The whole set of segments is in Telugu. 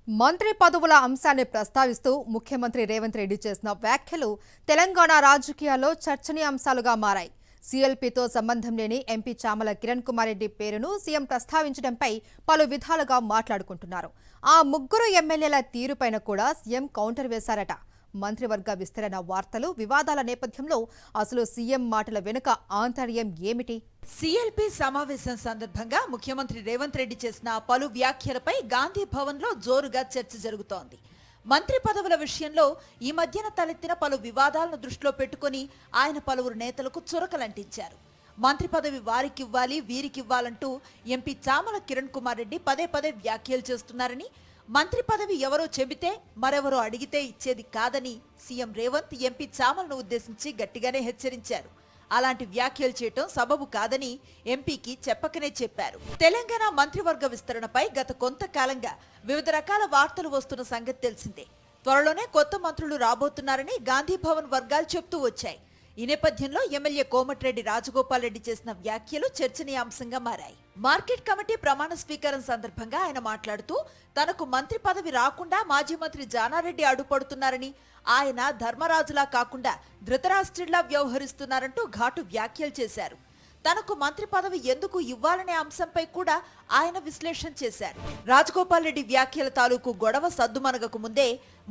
మంత్రి పదవుల అంశాన్ని ప్రస్తావిస్తూ ముఖ్యమంత్రి రేవంత్ రెడ్డి చేసిన వ్యాఖ్యలు తెలంగాణ రాజకీయాల్లో చర్చనీయాంశాలుగా మారాయి. సీఎల్పీతో సంబంధం లేని ఎంపీ చామల కిరణ్ కుమార్ రెడ్డి పేరును సీఎం ప్రస్తావించడంపై పలు విధాలుగా మాట్లాడుకుంటున్నారు. ఆ ముగ్గురు ఎమ్మెల్యేల తీరుపైన కూడా సీఎం కౌంటర్ వేశారట. మంత్రివర్గ విస్తరణ వార్తలు వివాదాల నేపథ్యంలో అసలు సీఎం మాటల వెనుక ఆంతర్యం ఏమిటి? సీఎల్పీ సమావేశం సందర్భంగా ముఖ్యమంత్రి రేవంత్ రెడ్డి చేసిన పలు వ్యాఖ్యలపై గాంధీ భవన్లో జోరుగా చర్చ జరుగుతోంది. మంత్రి పదవుల విషయంలో ఈ మధ్యన తలెత్తిన పలు వివాదాలను దృష్టిలో పెట్టుకుని ఆయన పలువురు నేతలకు చురకలంటించారు. మంత్రి పదవి వారికివ్వాలి వీరికివ్వాలంటూ ఎంపీ చామల కిరణ్ కుమార్ రెడ్డి పదే పదే వ్యాఖ్యలు చేస్తున్నారని, మంత్రి పదవి ఎవరో చెబితే మరెవరో అడిగితే ఇచ్చేది కాదని సీఎం రేవంత్ ఎంపీ చామలను ఉద్దేశించి గట్టిగానే హెచ్చరించారు. అలాంటి వ్యాఖ్యలు చేయటం సబబు కాదని ఎంపీకి చెప్పకనే చెప్పారు. తెలంగాణ మంత్రివర్గ విస్తరణపై గత కొంతకాలంగా వివిధ రకాల వార్తలు వస్తున్న సంగతి తెలిసిందే. త్వరలోనే కొత్త మంత్రులు రాబోతున్నారని గాంధీ భవన్ వర్గాలు చెప్తూ వచ్చాయి. ఈ నేపథ్యంలో ఎమ్మెల్యే కోమటిరెడ్డి రాజగోపాల్ రెడ్డి చేసిన వ్యాఖ్యలు చర్చనీయాంశంగా మారాయి. మార్కెట్ కమిటీ ప్రమాణ స్వీకారం సందర్భంగా ఆయన మాట్లాడుతూ తనకు మంత్రి పదవి రాకుండా మాజీ మంత్రి జానారెడ్డి అడ్డుపడుతున్నారని, ఆయన ధర్మరాజులా కాకుండా ధృతరాష్ట్రుడిలా వ్యవహరిస్తున్నారంటూ ఘాటు వ్యాఖ్యలు చేశారు. తనకు మంత్రి పదవి ఎందుకు ఇవ్వాలనే అంశంపై కూడా ఆయన విశ్లేషణ చేశారు. రాజగోపాల్ రెడ్డి వ్యాఖ్యల తాలూకు గొడవ సద్దుమనగకు ముందే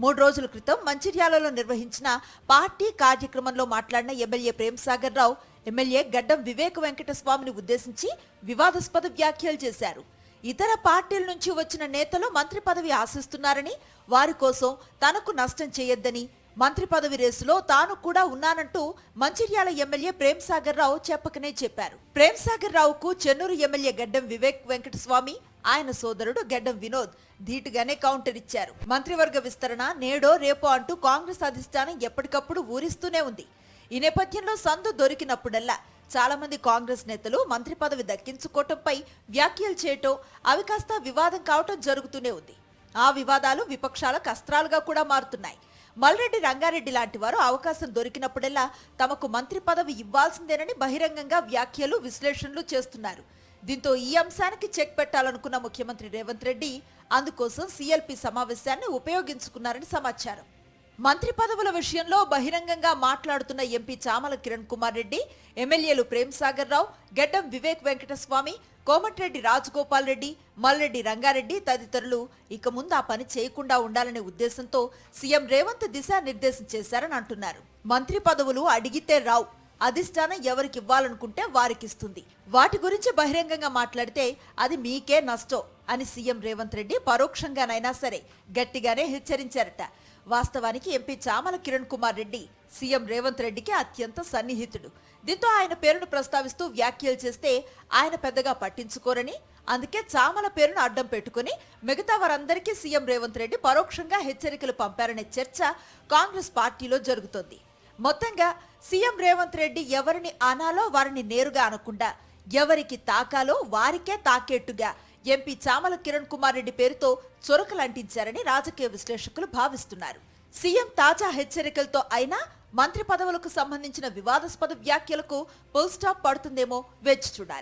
3 రోజుల క్రితం మంచిర్యాలలో నిర్వహించిన పార్టీ కార్యక్రమంలో మాట్లాడిన ఎమ్మెల్యే ప్రేమ్సాగర్ రావు ఎమ్మెల్యే గడ్డం వివేక వెంకటస్వామిని ఉద్దేశించి వివాదాస్పద వ్యాఖ్యలు చేశారు. ఇతర పార్టీల నుంచి వచ్చిన నేతలు మంత్రి పదవి ఆశిస్తున్నారని, వారి కోసం తనకు నష్టం చేయొద్దని, మంత్రి పదవి రేసులో తాను కూడా ఉన్నానంటూ మంచిర్యాల ఎమ్మెల్యే ప్రేమ్సాగర్ రావు చెప్పకనే చెప్పారు. ప్రేమ్సాగర్ రావుకు చెన్నూరు ఎమ్మెల్యే గడ్డం వివేక్ వెంకటస్వామి, ఆయన సోదరుడు గడ్డం వినోద్ ధీటుగానే కౌంటర్ ఇచ్చారు. మంత్రివర్గ విస్తరణ నేడో రేపో అంటూ కాంగ్రెస్ అధిష్టానం ఎప్పటికప్పుడు ఊరిస్తూనే ఉంది. ఈ నేపథ్యంలో సందు దొరికినప్పుడల్లా చాలా మంది కాంగ్రెస్ నేతలు మంత్రి పదవి దక్కించుకోవటంపై వ్యాఖ్యలు చేయటం, అవి కాస్త వివాదం కావటం జరుగుతూనే ఉంది. ఆ వివాదాలు విపక్షాలకు అస్త్రాలుగా కూడా మారుతున్నాయి. మల్రెడ్డి రంగారెడ్డి లాంటి వారు అవకాశం దొరికినప్పుడల్లా తమకు మంత్రి పదవి ఇవ్వాల్సిందేనని బహిరంగంగా వ్యాఖ్యలు విశ్లేషణలు చేస్తున్నారు. దీంతో ఈ అంశానికి చెక్ పెట్టాలనుకున్న ముఖ్యమంత్రి రేవంత్ రెడ్డి అందుకోసం సీఎల్పీ సమావేశాన్ని ఉపయోగించుకున్నారని సమాచారం. మంత్రి పదవుల విషయంలో బహిరంగంగా మాట్లాడుతున్న ఎంపీ చామల కిరణ్ కుమార్ రెడ్డి, ఎమ్మెల్యేలు ప్రేమ్సాగర్ రావు, గడ్డం వివేక్ వెంకటస్వామి, కోమటిరెడ్డి రాజగోపాల్ రెడ్డి, మల్రెడ్డి రంగారెడ్డి తదితరులు ఇక ముందు ఆ పని చేయకుండా ఉండాలనే ఉద్దేశంతో సీఎం రేవంత్ దిశానిర్దేశం చేశారని అంటున్నారు. మంత్రి పదవులు అడిగితే రావు, అధిష్టానం ఎవరికి ఇవ్వాలనుకుంటే వారికిస్తుంది. వాటి గురించి బహిరంగంగా మాట్లాడితే అది మీకే నష్టం అని సీఎం రేవంత్ రెడ్డి పరోక్షంగానైనా సరే గట్టిగానే హెచ్చరించారట. వాస్తవానికి ఎంపీ చామల కిరణ్ కుమార్ రెడ్డి సీఎం రేవంత్ రెడ్డికి అత్యంత సన్నిహితుడు. దీంతో ఆయన పేరును ప్రస్తావిస్తూ వ్యాఖ్యలు చేస్తే ఆయన పెద్దగా పట్టించుకోరని, అందుకే చామల పేరును అడ్డం పెట్టుకుని మిగతా వారందరికీ సీఎం రేవంత్ రెడ్డి పరోక్షంగా హెచ్చరికలు పంపారనే చర్చ కాంగ్రెస్ పార్టీలో జరుగుతోంది. మొత్తంగా సీఎం రేవంత్ రెడ్డి ఎవరిని అనాలో వారిని నేరుగా అనకుండా ఎవరికి తాకాలో వారికే తాకేట్టుగా ఎంపీ చామల కిరణ్ కుమార్ రెడ్డి పేరుతో చొరకలంటించారని రాజకీయ విశ్లేషకులు భావిస్తున్నారు. సీఎం తాజా హెచ్చరికలతో అయినా మంత్రి పదవులకు సంబంధించిన వివాదాస్పద వ్యాఖ్యలకు ఫుల్ స్టాప్ పడుతుందేమో వేచి చూడాలి.